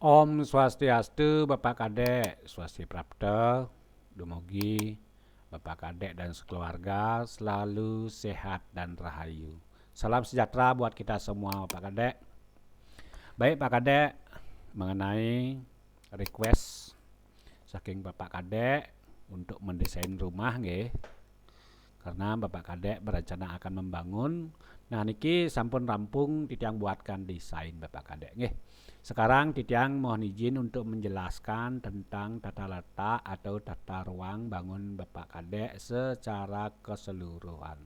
Om Swastiastu, Bapak Kadek, Swasti Prapta, Dumogi, Bapak Kadek dan sekeluarga selalu sehat dan rahayu. Salam sejahtera buat kita semua, Bapak Kadek. Baik, Pak Kadek, mengenai request saking Bapak Kadek untuk mendesain rumah, nggih. Karena Bapak Kadek berencana akan membangun. Nah, niki sampun rampung titiang buatkan desain Bapak Kadek, nggih. Sekarang Titiang mohon izin untuk menjelaskan tentang tata letak atau tata ruang bangun Bapak Kadek secara keseluruhan.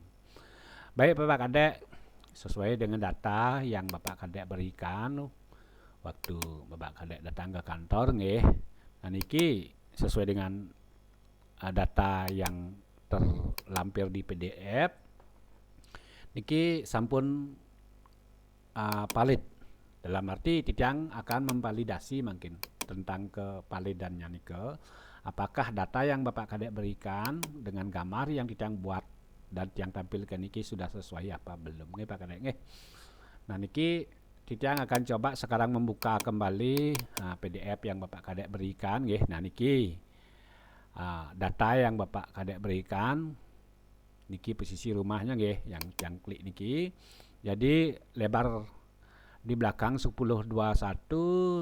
Baik Bapak Kadek, sesuai dengan data yang Bapak Kadek berikan waktu Bapak Kadek datang ke kantor nggih. Nah niki sesuai dengan data yang terlampir di PDF niki sampun valid. Dalam arti Titiang akan memvalidasi mungkin tentang kevalidannya nike. Apakah data yang Bapak Kadek berikan dengan gambar yang Titiang buat dan yang tampilkan niki sudah sesuai apa belum nggih Pak Kadek nggih. Nah niki Titiang akan coba sekarang membuka kembali PDF yang Bapak Kadek berikan nggih. Nah niki data yang Bapak Kadek berikan niki posisi rumahnya nggih yang klik niki. Jadi lebar di belakang 1021,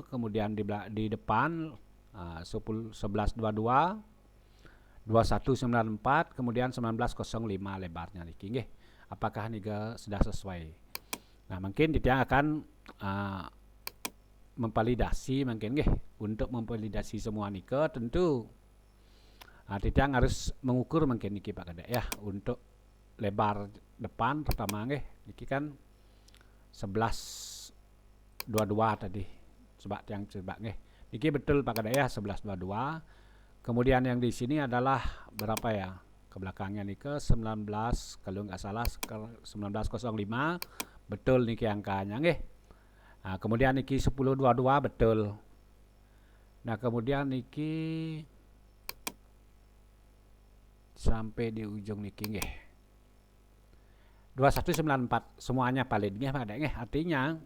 kemudian di depan 1122, 2194, kemudian 1905 lebarnya niki nggih. Apakah niga sudah sesuai? Nah, mungkin Titiang akan memvalidasi mungkin nggih. Untuk memvalidasi semua nika tentu Titiang harus mengukur mungkin niki Pak Kadek ya untuk lebar depan pertama nggih. Niki kan 1122 tadi sebab yang coba nggih. Niki betul Pak Kadek ya 1122. Kemudian yang di sini adalah berapa ya? Ke belakangnya nih ke 19 kalau nggak salah 1905 betul niki angkanya nggih. Nah, kemudian niki 1022 betul. Nah, kemudian niki sampai di ujung niki nggih. 2194 semuanya valid nggih Pak Kadek nggih. Artinya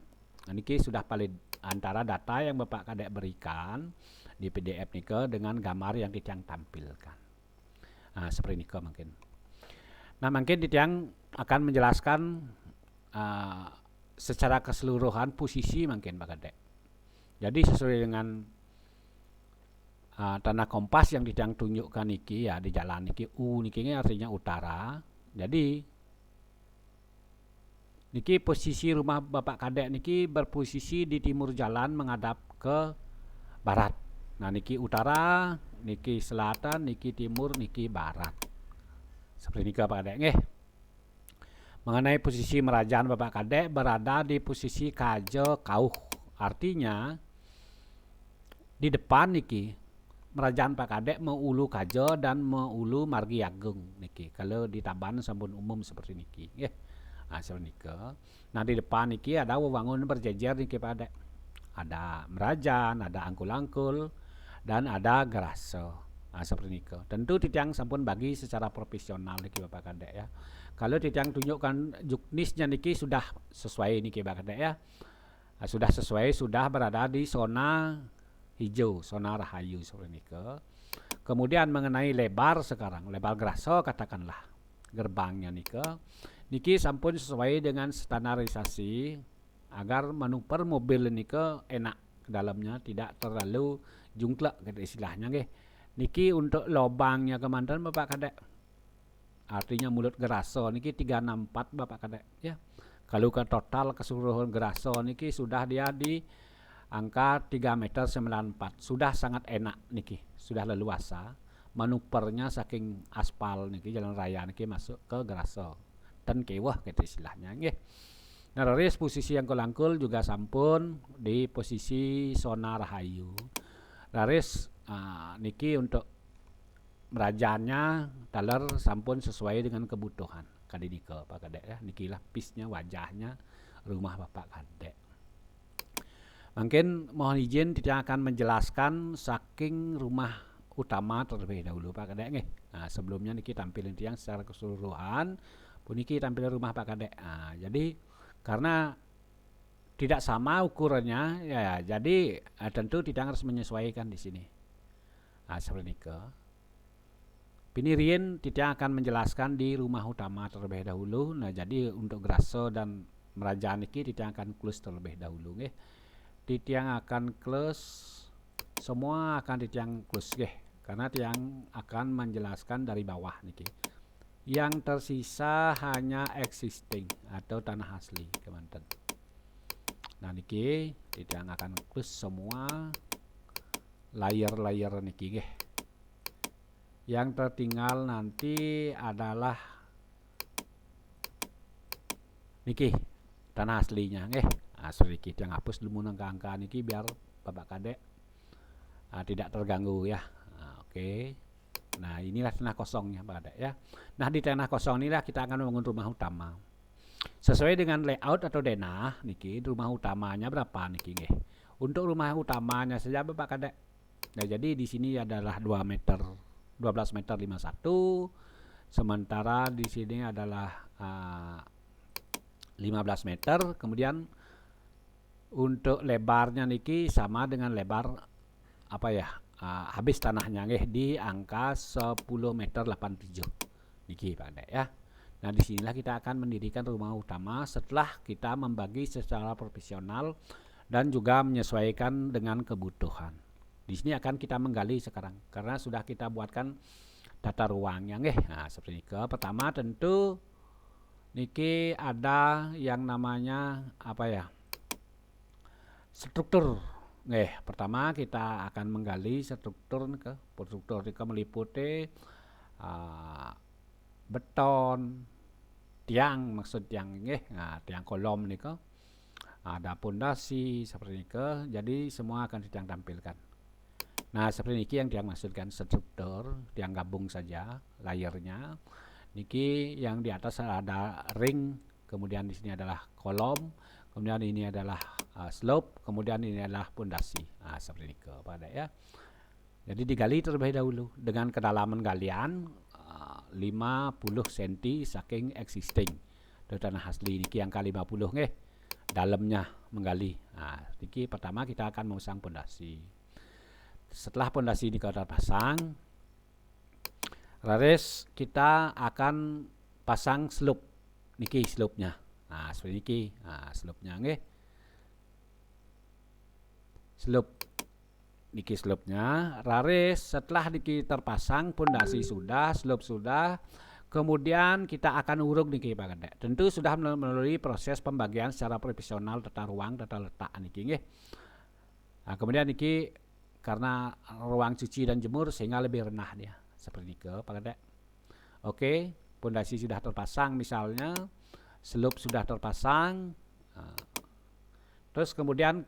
niki sudah valid antara data yang Bapak Kadek berikan di PDF nike dengan gambar yang Titiang tampilkan. Nah, seperti nike mungkin. Nah, mungkin Titiang akan menjelaskan secara keseluruhan posisi mungkin Pak Kadek. Jadi sesuai dengan tanda kompas yang Titiang tunjukkan niki ya di jalan niki U niki artinya utara. Jadi niki posisi rumah Bapak Kadek niki berposisi di timur jalan menghadap ke barat. Nah niki utara, niki selatan, niki timur, niki barat. Seperti niki Bapak Kadek nggih. Mengenai posisi merajaan Bapak Kadek berada di posisi kaje kauh. Artinya di depan niki merajaan Pak Kadek meulu kaje dan meulu margi agung niki. Kalau di Taban sampun umum seperti niki nggih. Nah, nah di depan niki ada wewangun berjejer niki Pak Kadek. Ada merajan, ada angkul-angkul, dan ada gerase. Nah, seperti niki. Tentu Titiang sampun bagi secara profesional niki Bapak Kadek ya. Kalau Titiang tunjukkan juknisnya niki sudah sesuai niki Bapak Kadek ya. Nah, sudah sesuai, sudah berada di zona hijau, zona rahayu seperti niki. Kemudian mengenai lebar sekarang, lebar gerase katakanlah gerbangnya niki. Niki sampun sesuai dengan standarisasi agar manuver mobil niki enak ke dalamnya, tidak terlalu jungklek gitu istilahnya nggih. Niki untuk lubangnya kemanten Bapak Kadek. Artinya mulut gerase niki 364 Bapak Kadek ya. Kalau ke total keseluruhan gerase niki sudah dia di angka 3,94 meter. Sudah sangat enak niki, sudah leluasa. Manuvernya saking aspal niki jalan raya niki masuk ke gerase. Dan kewah gitu istilahnya nggih. Nah, raris posisi yang kolangkul juga sampun di posisi zona rahayu. Raris niki untuk merajannya taler sampun sesuai dengan kebutuhan. Kadi nike Pak Kadek ya. Niki lah pisnya wajahnya rumah Bapak Kadek. Mungkin mohon izin Titiang akan menjelaskan saking rumah utama terlebih dahulu Pak Kadek nggih. Nah, sebelumnya niki tampilin Titiang secara keseluruhan. Puniki tampil rumah Pak Kadek. Jadi karena tidak sama ukurannya ya, jadi tentu tidak harus menyesuaikan di sini. Nah, seperti ini ke. Pinirien tidak akan menjelaskan di rumah utama terlebih dahulu. Nah, jadi untuk Graso dan Meraja niki tidak akan close terlebih dahulu nggih. Titiang akan close, semua akan titiang close nggih, karena tiang akan menjelaskan dari bawah niki. Yang tersisa hanya existing atau tanah asli kemanten. Nah niki tidak akan close semua layer-layer niki nggih. Yang tertinggal nanti adalah niki tanah aslinya nggih. Nah, sedikit yang hapus dulu angka-angka niki biar Bapak Kadek tidak terganggu ya. Nah, oke. Nah, inilah tanah kosongnya Pak Kadek ya. Nah, di tanah kosong inilah kita akan membangun rumah utama. Sesuai dengan layout atau denah niki, rumah utamanya berapa niki nggih. Untuk rumah utamanya saja Bapak Kadek. Nah, jadi di sini adalah 2 meter 12 meter 51. Sementara di sini adalah 15 meter. Kemudian untuk lebarnya niki sama dengan lebar apa ya? Habis tanahnya nggih di angka 10 meter 87 niki Pak Dek ya. Nah disinilah kita akan mendirikan rumah utama setelah kita membagi secara profesional dan juga menyesuaikan dengan kebutuhan. Di sini akan kita menggali sekarang karena sudah kita buatkan tata ruangnya nggih. Nah seperti ini. Pertama tentu niki ada yang namanya apa ya? Struktur. Pertama kita akan menggali struktur ke meliputi beton, tiang maksud tiang tiang kolom nika. Ada pondasi seperti ini jadi semua akan kita tampilkan. Nah, seperti ini yang dia maksudkan struktur, tiang gabung saja layernya. Niki yang di atas ada ring, kemudian di sini adalah kolom, kemudian ini adalah slope, kemudian ini adalah pondasi. Nah, seperti ini pada ya. Jadi digali terlebih dahulu dengan kedalaman galian 50 cm saking existing. Dari tanah asli niki angka 50 nggih. Dalamnya menggali. Nah, niki pertama kita akan memasang pondasi. Setelah pondasi ini kita pasang, laris kita akan pasang slope. Niki slope-nya. Nah, seperti niki. Nah, slope-nya nggih. Slope. Niki slope-nya. Laris setelah niki terpasang, pondasi sudah, slope sudah, kemudian kita akan uruk niki Pak Kadek. Tentu sudah melalui proses pembagian secara profesional tata ruang, tata letak niki nggih. Nah, kemudian niki karena ruang cuci dan jemur sehingga lebih renah dia. Seperti ini Pak Kadek. Oke, pondasi sudah terpasang misalnya, slope sudah terpasang. Terus kemudian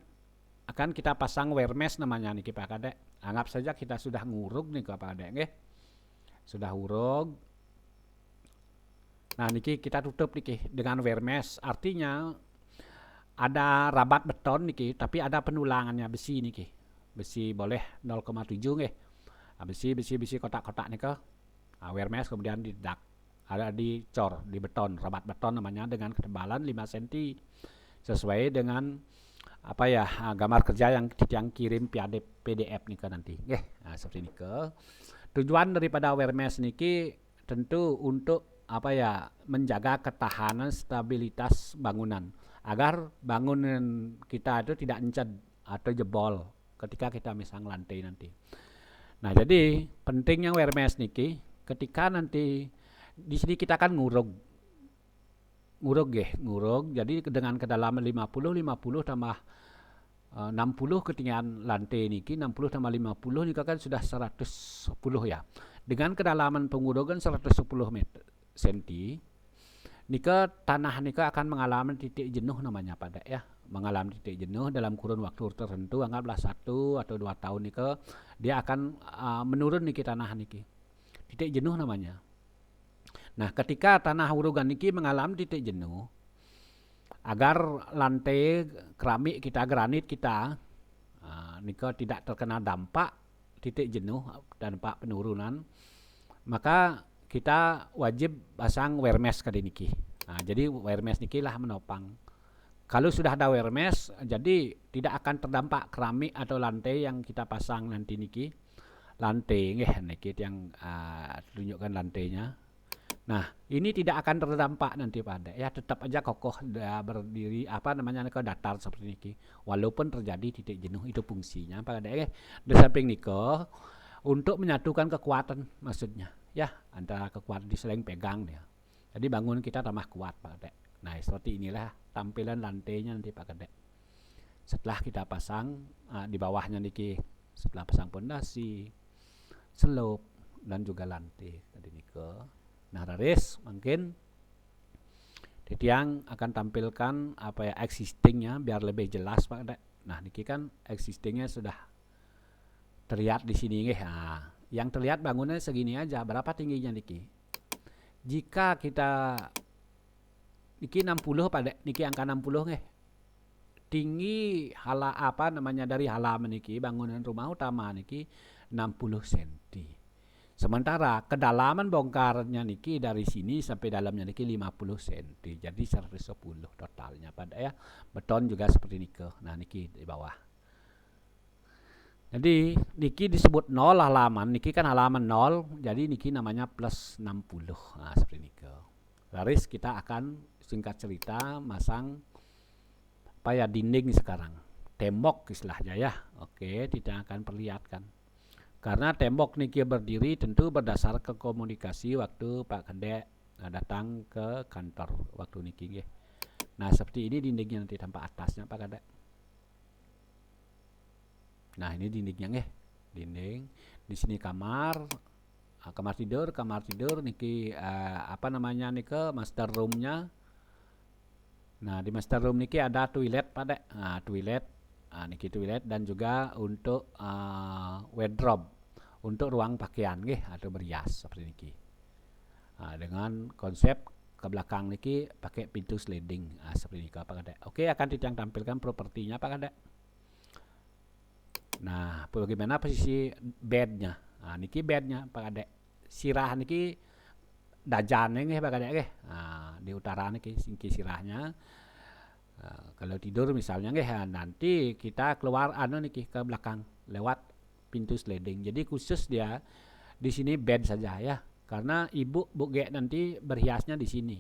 akan kita pasang wear mesh namanya niki Pak Kadek. Anggap saja kita sudah nguruk nih Pak Kadek nggih. Sudah uruk. Nah niki kita tutup niki dengan wear mesh, artinya ada rabat beton niki tapi ada penulangannya besi niki. Besi boleh 0,7 nggih. Nah, besi kotak-kotak nika. Nah, wear mesh kemudian didak ada dicor di beton, rabat beton namanya dengan ketebalan 5 cm sesuai dengan apa ya gambar kerja yang kirim PDF nika nanti. Nah, seperti ini tujuan daripada wear mesh niki tentu untuk apa ya menjaga ketahanan stabilitas bangunan agar bangunan kita itu tidak encet atau jebol ketika kita misang lantai nanti. Nah, jadi pentingnya wear mesh niki ketika nanti di sini kita akan nguruk. Jadi dengan kedalaman 50 tambah 60 ketinggian lantai niki 60 tambah 50 niki kan sudah 110 ya. Dengan kedalaman pengurugan 110 meter cm nika tanah nika akan mengalami titik jenuh namanya pada ya. Mengalami titik jenuh dalam kurun waktu tertentu, anggaplah 1 atau 2 tahun nika dia akan menurun niki tanah niki. Titik jenuh namanya. Nah, ketika tanah urugan niki mengalami titik jenuh, agar lantai keramik kita, granit kita nika tidak terkena dampak titik jenuh, dampak penurunan, maka kita wajib pasang wear mesh kali niki. Nah, jadi wear mesh niki lah menopang Kalau sudah ada wire mesh, jadi tidak akan terdampak keramik atau lantai yang kita pasang nanti niki. Lantai niki yang tunjukkan lantainya. Nah, ini tidak akan terdampak nanti pada ya, tetap aja kokoh berdiri ke datar seperti ini. Walaupun terjadi titik jenuh, itu fungsinya pada di samping niko untuk menyatukan kekuatan maksudnya ya, antara kekuatan di selain pegang dia. Jadi bangun kita tambah kuat pada. Nah, seperti inilah tampilan lantainya nanti Pak Kadek. Setelah kita pasang di bawahnya niki, setelah pasang pondasi, selop dan juga lantai tadi niko. Nah, Raris mungkin Titiang akan tampilkan existingnya biar lebih jelas Pak Kadek. Nah, niki kan existingnya sudah terlihat di sini nggih. Nah, yang terlihat bangunannya segini aja. Berapa tingginya niki? Jika kita niki 60 pada niki angka 60 nggih. Tinggi dari halaman niki bangunan rumah utama niki 60 cm. Sementara kedalaman bongkarnya niki dari sini sampai dalamnya niki 50 cm. Jadi 110 totalnya pada ya. Beton juga seperti niki. Nah, niki di bawah. Jadi niki disebut 0 halaman, niki kan halaman 0, jadi niki namanya plus 60. Nah, seperti niki. Laris kita akan singkat cerita masang dinding sekarang. Tembok istilahnya ya. Oke, tidak akan perlihatkan. Karena tembok niki berdiri tentu berdasar ke komunikasi waktu Pak Kadek datang ke kantor waktu niki nggih. Nah, seperti ini dindingnya nanti tampak atasnya Pak Kadek. Nah, ini dindingnya nggih. Dinding. Di sini kamar tidur niki niki master roomnya. Nah, di master room niki ada toilet pada. Nah, toilet niki toilet dan juga untuk wardrobe, untuk ruang pakaian nggih atau berias seperti niki. Dengan konsep ke belakang niki pakai pintu sliding seperti niki Pak Kadek. Oke, akan Titiang tampilkan propertinya Pak Kadek. Nah, bagaimana posisi bednya? Nah, niki bednya Pak Kadek. Sirah niki dajane nggih Pak Kadek nggih. Nah, di utara niki sirahnya. Kalau tidur misalnya nanti kita keluar niki ke belakang lewat pintu sliding. Jadi khusus dia di sini bed saja ya. Karena ibu Ge nanti berhiasnya di sini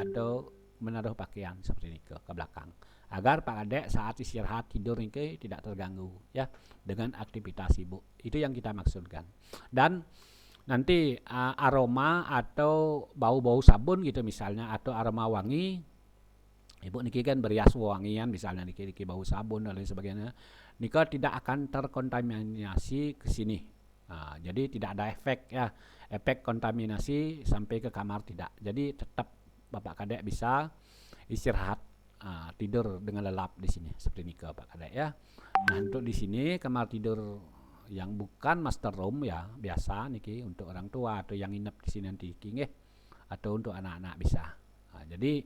atau menaruh pakaian seperti ini ke belakang. Agar Pak Kadek saat istirahat tidur niki tidak terganggu ya dengan aktivitas ibu. Itu yang kita maksudkan. Dan nanti aroma atau bau-bau sabun gitu misalnya atau aroma wangi, ibu niki kan berias wangian misalnya niki bau sabun dan lain sebagainya, niki tidak akan terkontaminasi ke sini. Nah, jadi tidak ada efek kontaminasi sampai ke kamar tidak. Jadi tetap Bapak Kadek bisa istirahat tidur dengan lelap di sini seperti niki Pak Kadek ya. Nah, untuk di sini kamar tidur yang bukan master room ya biasa niki untuk orang tua atau yang nginep di sini nanti nggih atau untuk anak-anak bisa. Nah, jadi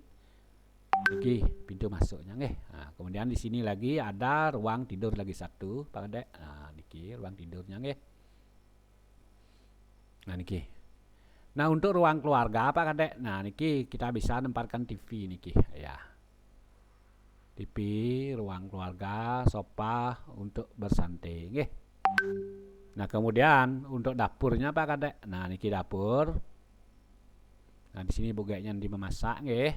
niki pintu masuknya nggih. Nah, kemudian di sini lagi ada ruang tidur lagi satu Pak Kadek. Nah, niki ruang tidurnya nggih. Nah, niki. Nah, untuk ruang keluarga Pak Kadek. Nah, niki kita bisa tempatkan TV niki ya. TV, ruang keluarga, sofa untuk bersantai nggih. Nah, kemudian untuk dapurnya Pak Kadek. Nah, niki dapur. Nah, di sini bugainya di memasak nggih.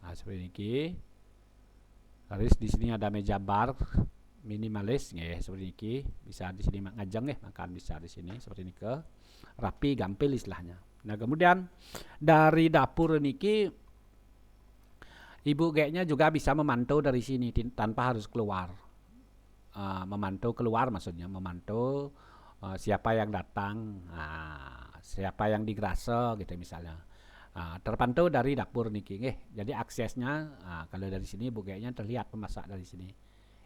Nah, seperti niki. Terus di sini ada meja bar minimalis nggih seperti niki. Bisa di sini ngajeng nggih, makan bisa di sini seperti niki. Rapi, gampil istilahnya. Nah, kemudian dari dapur niki ibu Ge-nya juga bisa memantau dari sini tanpa harus keluar. Memantau keluar maksudnya, memantau siapa yang datang, siapa yang digrase gitu misalnya. Terpantau dari dapur niki nggih. Jadi aksesnya kalau dari sini ibu Ge-nya terlihat pemasak dari sini.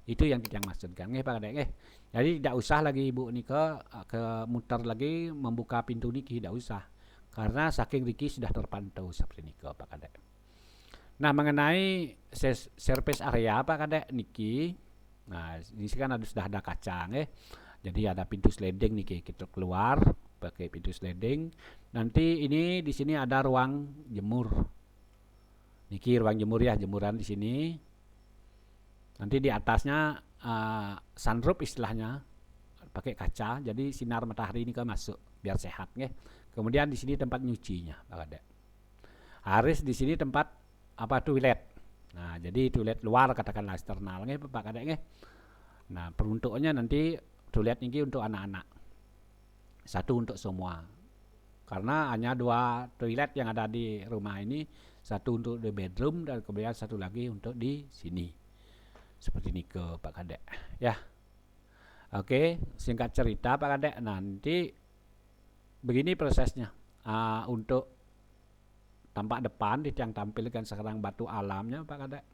Itu yang kita maksudkan nggih Pak Kadek nggih. Jadi tidak usah lagi ibu niki ke muter lagi membuka pintu niki, tidak usah. Karena saking niki sudah terpantau seperti niki Pak Kadek. Nah, mengenai service area Pak Kadek niki, nah di sini kan sudah ada kaca nggih. Jadi ada pintu sliding niki, kita keluar pakai pintu sliding. Nanti ini di sini ada ruang jemur. Niki ruang jemur ya, jemuran di sini. Nanti di atasnya sunroof istilahnya, pakai kaca, jadi sinar matahari ini kan masuk biar sehat nggih. Kemudian di sini tempat nyucinya Pak Kadek. Harus di sini tempat toilet. Nah, jadi toilet luar katakanlah eksternal nggih Pak Kadek nggih. Nah, peruntukannya nanti toilet ini untuk anak-anak. Satu untuk semua. Karena hanya 2 toilet yang ada di rumah ini, satu untuk di bedroom dan kemudian satu lagi untuk di sini. Seperti ini ke Pak Kadek ya. Oke, singkat cerita Pak Kadek, nanti begini prosesnya. Untuk tampak depan yang tampilkan sekarang batu alamnya Pak Kadek.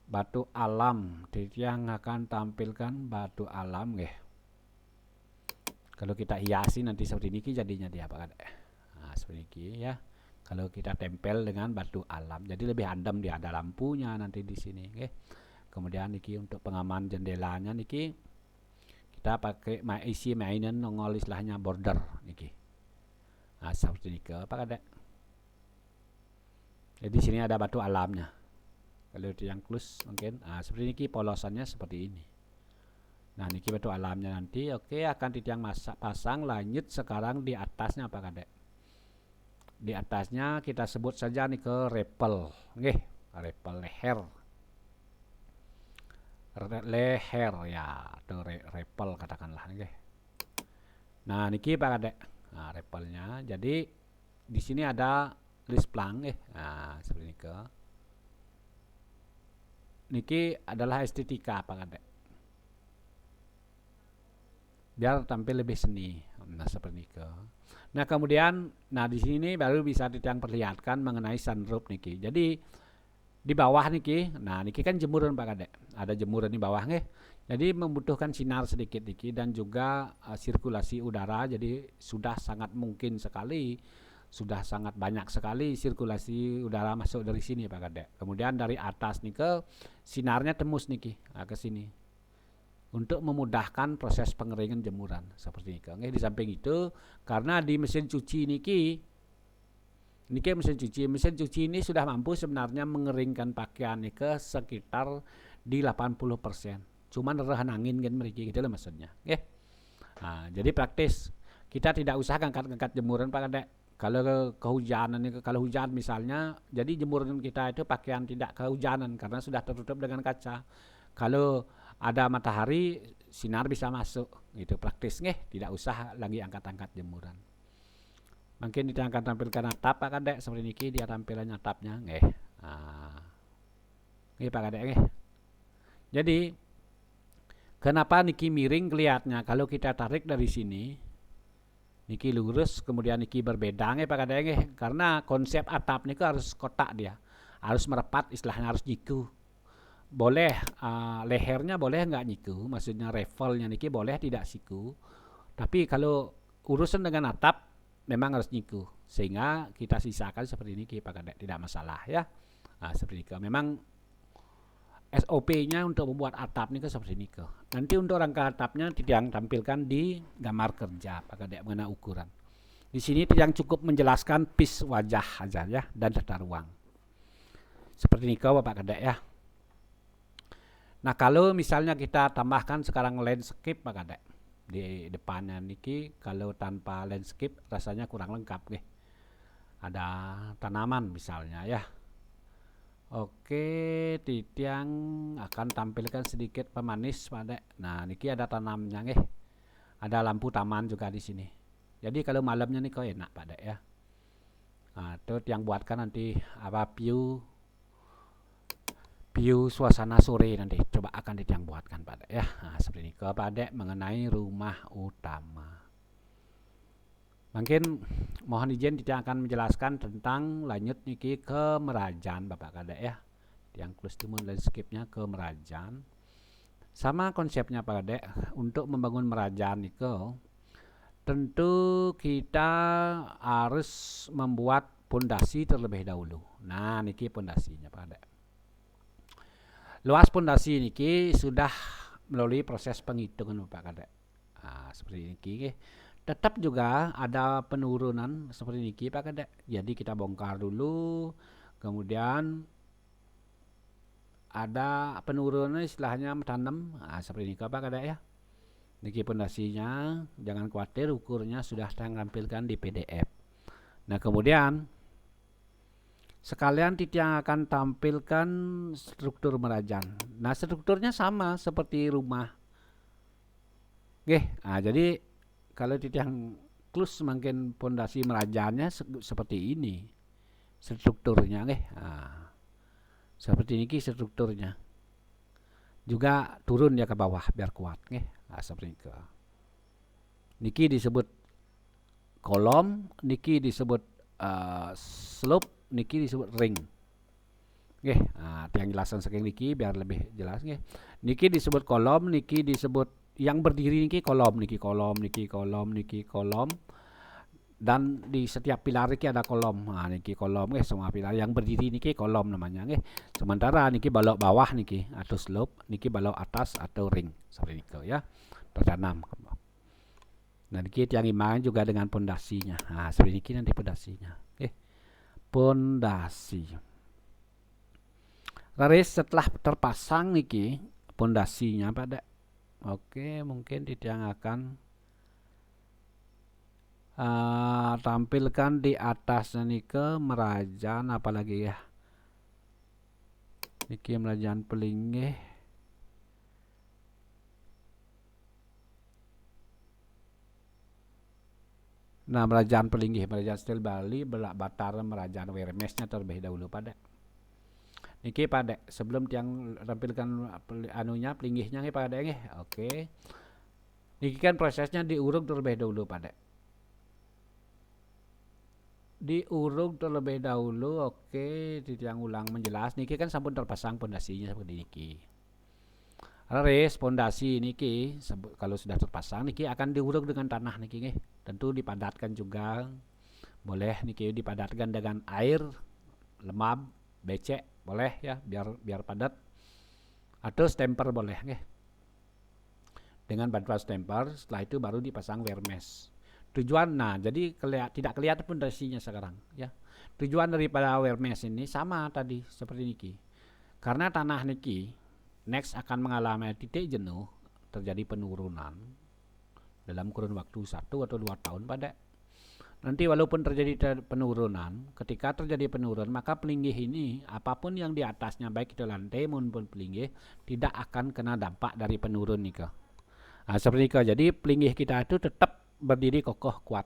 Batu alam, yang akan tampilkan batu alam nggih. Kalau kita hiasi nanti seperti ini jadinya dia Pak Kadek. Nah, seperti ini ya. Kalau kita tempel dengan batu alam, jadi lebih adem, dia ada lampunya nanti di sini nggih. Kemudian niki untuk pengaman jendelanya niki kita pakai isi mainan nongol istilahnya border niki. Nah, seperti ini Pak Kadek. Jadi sini ada batu alamnya. Kalau itu yang close mungkin seperti ini polosannya seperti ini. Nah, niki batu alamnya nanti akan ditiang pasang lanjut sekarang di atasnya Pak Kadek. Di atasnya kita sebut saja nih ke repel nggih, repel leher ya, atau repel katakanlah nggih. Nah, niki Pak Kadek. Nah, repelnya. Jadi di sini ada list plang nggih. Nah, seperti ini ke. Niki adalah estetika Pak Kadek. Biar tampil lebih seni. Nah, seperti itu. Nah, kemudian di sini baru bisa ditang perlihatkan mengenai sunroof niki. Jadi di bawah niki, niki kan jemuran Pak Kadek. Ada jemuran di bawah nggih. Jadi membutuhkan sinar sedikit niki dan juga sirkulasi udara. Jadi sudah sangat mungkin sekali, sudah sangat banyak sekali sirkulasi udara masuk dari sini Pak Kadek. Kemudian dari atas nih ke sinarnya tembus niki ke sini. Untuk memudahkan proses pengeringan jemuran seperti ini. Di samping itu, karena di mesin cuci niki mesin cuci ini sudah mampu sebenarnya mengeringkan pakaian ini ke sekitar di 80%. Cuman rehan angin kan mereka gitu lah maksudnya. Nah, jadi praktis. Kita tidak usah angkat-angkat jemuran Pak Kadek. Kalau kehujanan, kalau hujan misalnya, jadi jemuran kita itu pakaian tidak kehujanan karena sudah tertutup dengan kaca. Kalau ada matahari, sinar bisa masuk, gitu praktis nggih, tidak usah lagi angkat-angkat jemuran. Mungkin kita akan tampilkan atap Pak Kadek seperti ini dia tampilannya atapnya nggih. Nah, nggih Pak Kadek nggih. Jadi kenapa niki miring kelihatannya kalau kita tarik dari sini niki lurus kemudian niki berbeda nggih Pak Kadek nggih, karena konsep atap niki harus kotak dia. Harus merapat istilahnya harus jiku. Boleh lehernya boleh nggak nyiku, maksudnya levelnya niki boleh tidak siku, tapi kalau urusan dengan atap memang harus nyiku, sehingga kita sisakan seperti ini Pak Kadek, tidak masalah ya. Seperti itu memang SOP-nya untuk membuat atap ini seperti ini. Nanti untuk rangka atapnya tidak tampilkan di gambar kerja Pak Kadek mengenai ukuran. Di sini tidak cukup menjelaskan piece wajah aja ya dan tata ruang. Seperti ini Bapak Kadek ya. Nah, kalau misalnya kita tambahkan sekarang landscape Pak Kadek di depannya niki, kalau tanpa landscape rasanya kurang lengkap nih. Ada tanaman misalnya ya. Oke, Titiang akan tampilkan sedikit pemanis Pak Kadek. Nah, niki ada tanamnya nih. Ada lampu taman juga di sini. Jadi kalau malamnya nih kok enak Pak Kadek ya. Nah, itu yang buatkan nanti view suasana sore nanti coba akan ditang buatkan Pak Dek ya. Nah, seperti ini ke Pak Dek mengenai rumah utama. Mungkin mohon izin tidak akan menjelaskan tentang lanjut niki ke Merajan Bapak Kadek ya. Yang custom landscape-nya ke Merajan. Sama konsepnya Pak Kadek, untuk membangun Merajan niko tentu kita harus membuat pondasi terlebih dahulu. Nah, niki pondasinya Pak Kadek. Luas pondasi niki sudah melalui proses penghitungan Pak Kadek. Nah, seperti ini. Tetap juga ada penurunan seperti ini Pak Kadek. Jadi kita bongkar dulu, kemudian ada penurunan istilahnya tanam. Nah, seperti ini Pak Kadek ya. Niki pondasinya, jangan khawatir ukurnya sudah saya tampilkan di PDF. Nah, kemudian sekalian Tiang akan tampilkan struktur merajan. Nah, strukturnya sama seperti rumah. Oke, nah jadi kalau Tiang klus makin pondasi merajannya seperti ini strukturnya, nah, seperti ini strukturnya. Juga turun ya ke bawah biar kuat, nah, seperti itu. Niki disebut kolom, niki disebut slope, niki disebut ring. Nah, yang jelasan saking niki biar lebih jelas. Niki disebut kolom, niki disebut yang berdiri niki kolom, niki kolom, niki kolom, niki kolom. Dan di setiap pilar niki ada kolom. Nah, niki kolom semua pilar yang berdiri niki kolom namanya Sementara niki balok bawah niki atau slope, niki balok atas atau ring. Seperti itu ya. Tertanam. Nah, niki tiang imang juga dengan pondasinya. Nah, seperti niki nanti pondasinya. Pondasi. Lalu setelah terpasang niki pondasinya pada mungkin Tiang akan tampilkan di atasnya niki merajan apalagi ya. Niki merajan pelinggih. Nah, merajan pelinggih, merajan stil Bali, belak batar, merajan wermesnya terlebih dahulu pada. Niki pada sebelum Tiang tampilkan anunya pelinggihnya pada Oke. Niki kan prosesnya diuruk terlebih dahulu pada. Diuruk terlebih dahulu, Tiang ulang menjelas. Niki kan sampun terpasang pondasinya seperti niki. Res pondasi niki kalau sudah terpasang niki akan diuruk dengan tanah niki Tentu dipadatkan juga. Boleh niki dipadatkan dengan air, lemab, becek boleh ya biar padat. Atau stemper boleh Dengan bantuan stemper, setelah itu baru dipasang wermes. Tujuan jadi tidak kelihatan pondasinya sekarang ya. Tujuan daripada wermes ini sama tadi seperti niki. Karena tanah niki next akan mengalami titik jenuh, terjadi penurunan dalam kurun waktu 1 atau 2 tahun pada. Nanti walaupun terjadi penurunan, ketika terjadi penurunan maka pelinggih ini apapun yang di atasnya baik itu lantai maupun pelinggih tidak akan kena dampak dari penurun nih. Nah, seperti itu. Jadi pelinggih kita itu tetap berdiri kokoh kuat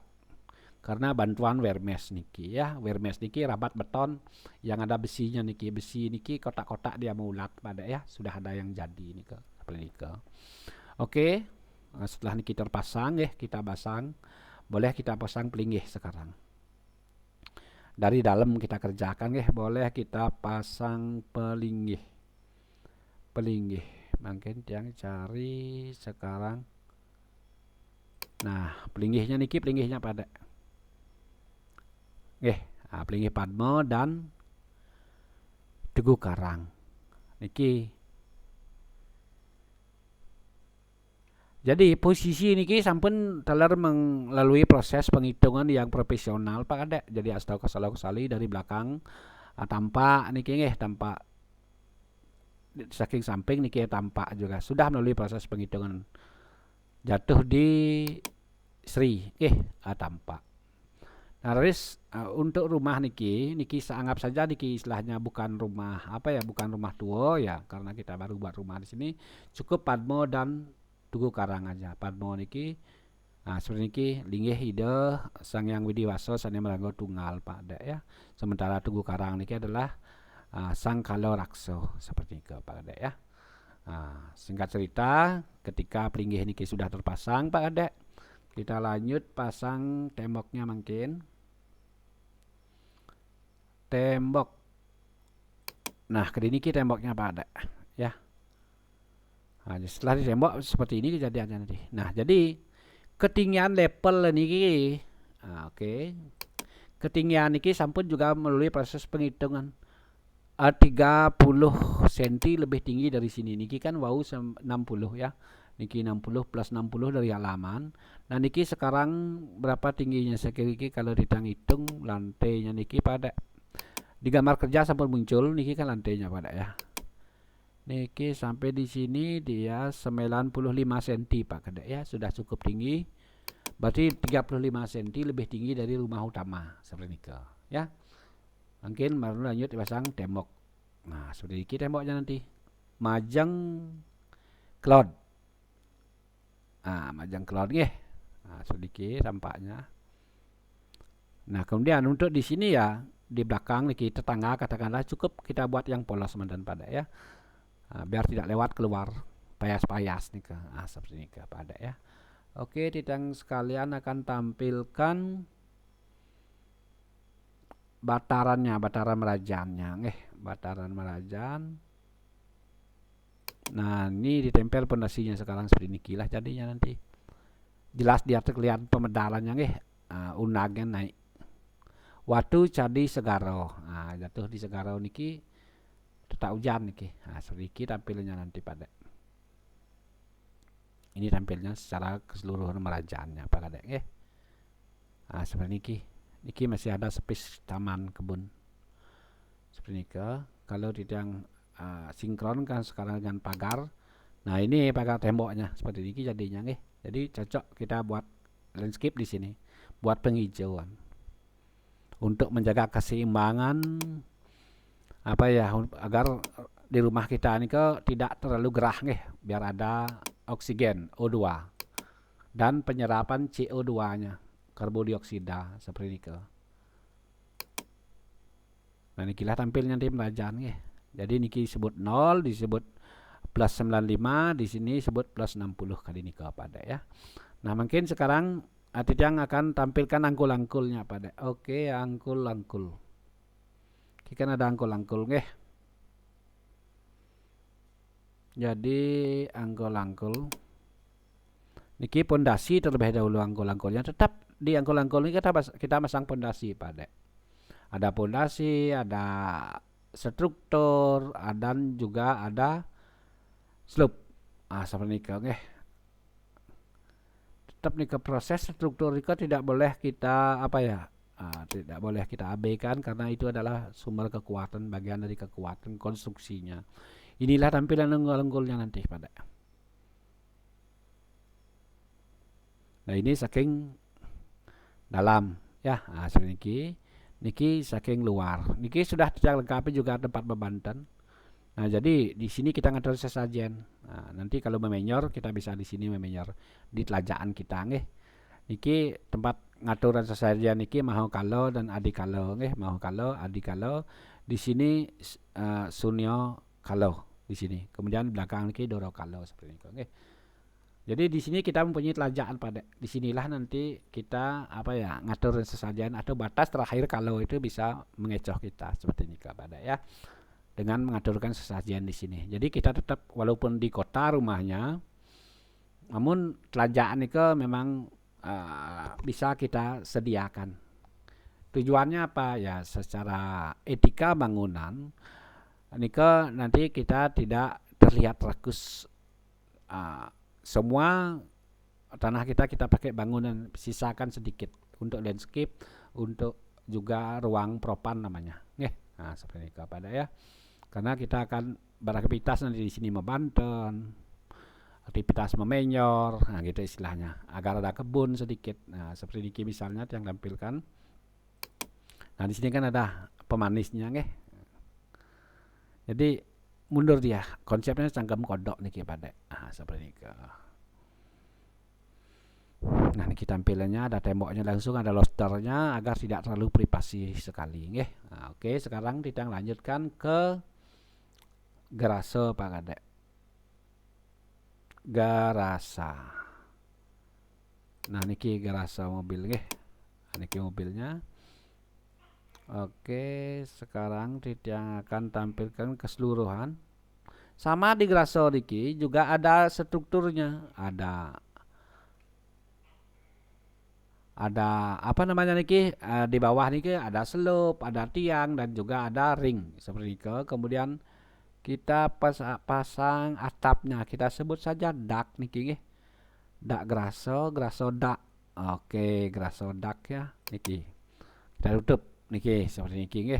karena bantuan wermes niki ya. Wermes niki rabat beton yang ada besinya niki. Besi niki kotak-kotak dia meulat pada ya. Sudah ada yang jadi niki seperti itu. Oke. Nah, setelah niki terpasang kita pasang. Boleh kita pasang pelinggih sekarang. Dari dalam kita kerjakan boleh kita pasang pelinggih. Pelinggih. Mungkin yang cari sekarang. Nah, pelinggihnya niki pelinggihnya pada. Nah, pelinggih Padmo dan Tugu Karang. Niki. Jadi posisi niki sampun teler melalui proses penghitungan yang profesional Pak Kadek. Jadi astagfirullahaladzim dari belakang tampak niki tampak saking samping niki tampak juga sudah melalui proses penghitungan. Jatuh di Sri tampak. Nah, untuk rumah niki anggap saja niki istilahnya bukan rumah bukan rumah tua ya, karena kita baru buat rumah di sini. Cukup Padmo dan Tugu Karang aja. Padmo niki seperti niki linggih ide Sang Hyang Widiwaso Sane Meranggo Tunggal Pak Dek ya. Sementara Tugu Karang niki adalah Sang Kalo Rakso seperti itu Pak Dek ya. Singkat cerita, ketika pelinggih niki sudah terpasang Pak Dek, kita lanjut pasang temboknya mungkin. Tembok. Nah, kediniki temboknya Pak Dek ya. Nah, setelah ditembok seperti ini kejadiannya nanti. Nah, jadi ketinggian level niki ketinggian niki sampun juga melalui proses penghitungan 30 cm lebih tinggi dari sini. Niki kan 60 ya. Niki 60 plus 60 dari halaman. Nah, niki sekarang berapa tingginya sekiranya kalau hitung lantainya niki pada di gambar kerja sampun muncul niki kan lantainya pada ya. Niki sampai di sini dia 95 cm Pak Kadek ya, sudah cukup tinggi. Berarti 35 cm lebih tinggi dari rumah utama seperti ini ya. Mungkin baru lanjut dipasang tembok. Nah, seperti ini temboknya nanti. Majang cloud. Nah, majang cloud nggih. Nah, sedikit tampaknya. Nah, kemudian untuk di sini ya, di belakang niki tetangga katakanlah cukup kita buat yang polos mantan pada ya. Nah, biar tidak lewat keluar payas-payas nih ke. Nah, seperti ini ke pada ya. Oke, titang sekalian akan tampilkan batarannya, bataran merajannya, bataran merajan. Nah, ini ditempel pondasinya sekarang seperti ini lah jadinya nanti. Jelas dia terlihat pemedalannya unagnya naik. Waktu jadi segaro. Nah, jatuh di segaro niki tetap hujan niki. Nah, sedikit tampilnya nanti pada. Ini tampilnya secara keseluruhan merajannya Pak Kadek Nah, seperti niki. Niki masih ada space taman kebun. Seperti ini kalau tidak sinkron kan sekarang dengan pagar. Nah, ini pagar temboknya seperti ini jadinya Jadi cocok kita buat landscape di sini, buat penghijauan. Untuk menjaga keseimbangan agar di rumah kita ini tidak terlalu gerah biar ada oksigen O2 dan penyerapan CO2-nya, karbon dioksida seperti ini Nah, ini tampilnya di pelajaran Jadi niki disebut 0, disebut plus 95, di sini disebut plus 60 kali ini pada ya. Nah, mungkin sekarang Atitiang akan tampilkan angkul-angkulnya pada. Oke, angkul-angkul. Kita ada angkul-angkul Jadi angkul-angkul. Niki pondasi terlebih dahulu angkul-angkulnya. Tetap di angkul-angkul ini kita masang pondasi pada. Ada pondasi, ada struktur, dan juga ada slope. Seperti ini Tetap nih proses struktur itu tidak boleh kita tidak boleh kita abaikan karena itu adalah sumber kekuatan, bagian dari kekuatan konstruksinya. Inilah tampilan lenggol-lenggolnya nanti pada. Nah, ini saking dalam ya. Seperti niki saking luar. Niki sudah dilengkapi juga tempat bebantan. Nah, jadi di sini kita ngatur sesajen. Nah, nanti kalau memenyor kita bisa di sini memenyor di telajaan kita Niki tempat ngaturan sesajen niki mau kalau dan adi kalau mau kalau adi kalau. Di sini sunyo kalau di sini. Kemudian belakang niki doro kalau seperti ini Jadi di sini kita mempunyai telajaan pada. Di sinilah nanti kita ngatur sesajen atau batas terakhir kalau itu bisa mengecoh kita seperti ini pada ya. Dengan mengaturkan sesajen di sini. Jadi kita tetap walaupun di kota rumahnya, namun telajaan itu memang bisa kita sediakan. Tujuannya apa ya? Secara etika bangunan, nanti kita tidak terlihat rakus. Semua tanah kita pakai bangunan, sisakan sedikit untuk landscape, untuk juga ruang propan namanya. Nah, seperti itu pada ya. Karena kita akan beraktivitas nanti di sini membanten, aktivitas memenyor, nah gitu istilahnya, agar ada kebun sedikit. Nah, seperti ini misalnya yang tampilkan. Nah, di sini kan ada pemanisnya Jadi mundur dia, konsepnya canggam kodok nih pada. Nah, seperti ini. Nah, ini tampilannya ada temboknya langsung, ada losternya agar tidak terlalu privasi sekali Nah, oke, sekarang kita lanjutkan ke garase Pak Kadek. Garasa. Nah, niki garasa mobil niki mobilnya. Oke, sekarang tidak akan tampilkan keseluruhan. Sama di garase niki juga ada strukturnya, ada niki di bawah niki ada slope, ada tiang dan juga ada ring seperti itu. Kemudian kita pasang atapnya, kita sebut saja dak niki dak graso dak. Oke, graso dak ya niki. Kita tutup niki seperti niki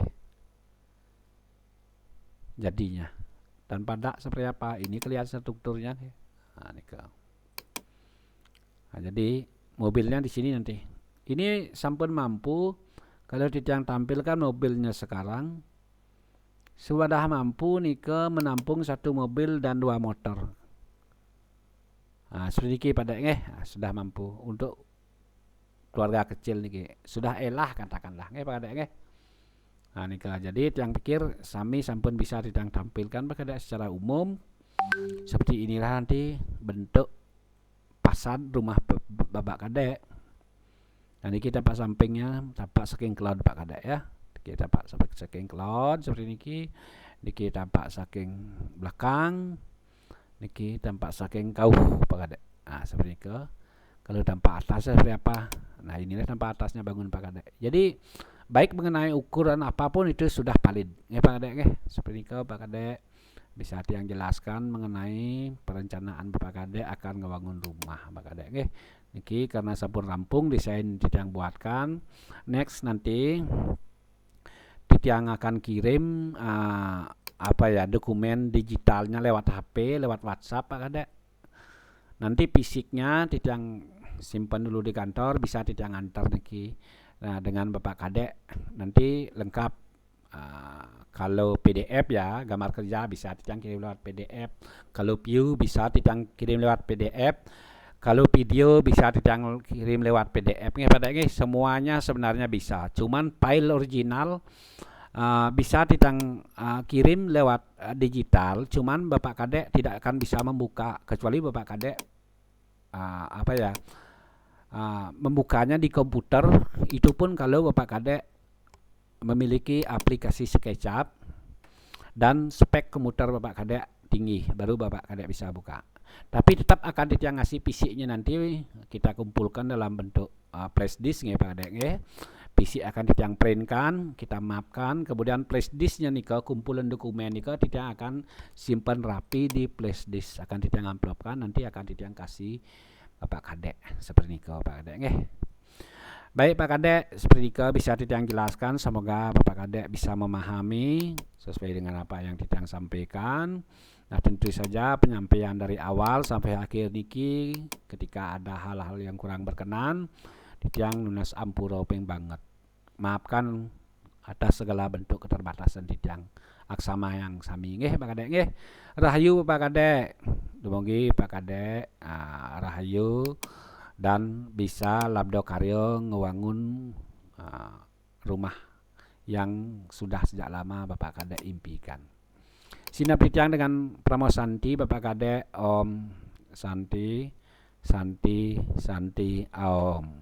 jadinya. dan pada seperti apa. Ini kelihatan strukturnya. Nah, nah, jadi mobilnya di sini nanti. Ini sampun mampu kalau Titiang tampilkan mobilnya sekarang sudah mampu nika menampung 1 mobil dan 2 motor. Nah, sedikit pada sudah mampu untuk keluarga kecil nih, sudah elah katakanlah pada Nah, nika jadi yang pikir sami sampun bisa Titiang tampilkan pada secara umum seperti inilah nanti bentuk fasad rumah Bapak Kadek. Nah, ini kita tampak sampingnya, tampak saking cloud Pak Kadek ya. Kita tampak saking cloud seperti niki tampak saking belakang, niki tampak saking kauh Pak Kadek. Nah, seperti itu. Kalau tampak atasnya seperti apa? Nah, inilah tampak atasnya bangun Pak Kadek. Jadi baik mengenai ukuran apapun itu sudah valid ya Pak Kadek. Seperti itu Pak Kadek bisa Tiang jelaskan mengenai perencanaan Bapak Kadek akan ngebangun rumah Pak Kadek. Niki karena sampun rampung desain Tiang buatkan. Next nanti Tiang akan kirim dokumen digitalnya lewat HP, lewat WhatsApp Pak Kadek. Nanti fisiknya Tiang simpan dulu di kantor, bisa Tiang antar niki. Nah, dengan Bapak Kadek nanti lengkap. Kalau PDF ya gambar kerja bisa Tiang kirim lewat PDF. Kalau view bisa Tiang kirim lewat PDF. Kalau video bisa Tiang kirim lewat PDF. Semuanya sebenarnya bisa. Cuman file original bisa Tiang kirim lewat digital. Cuman Bapak Kadek tidak akan bisa membuka kecuali Bapak Kadek membukanya di komputer. Itu pun kalau Bapak Kadek memiliki aplikasi SketchUp dan spek komputer Bapak Kadek tinggi, baru Bapak Kadek bisa buka. Tapi tetap akan Tiang ngasih PC-nya nanti kita kumpulkan dalam bentuk flash disk ya Pak Kadek. PC akan Tiang printkan, kita mapkan, kemudian flash disknya nika kumpulan dokumen nika Tiang akan simpan rapi di flash disk, akan Tiang amplopkan, nanti akan Tiang kasih Bapak Kadek seperti nika Pak Kadek. Baik Pak Kadek, seperti itu bisa Tiang jelaskan. Semoga Bapak Kadek bisa memahami sesuai dengan apa yang Tiang sampaikan. Nah, tentu saja penyampaian dari awal sampai akhir niki ketika ada hal-hal yang kurang berkenan, Tiang nunas ampura ping banget. Maafkan atas segala bentuk keterbatasan Tiang. Aksama yang sami Pak Kadek Rahayu Pak Kadek. Dumugi Pak Kadek rahayu dan bisa labdo karyo ngewangun rumah yang sudah sejak lama Bapak Kadek impikan. Sinap Tiang dengan Pramo Santi Bapak Kadek Om Santi Santi Santi Om.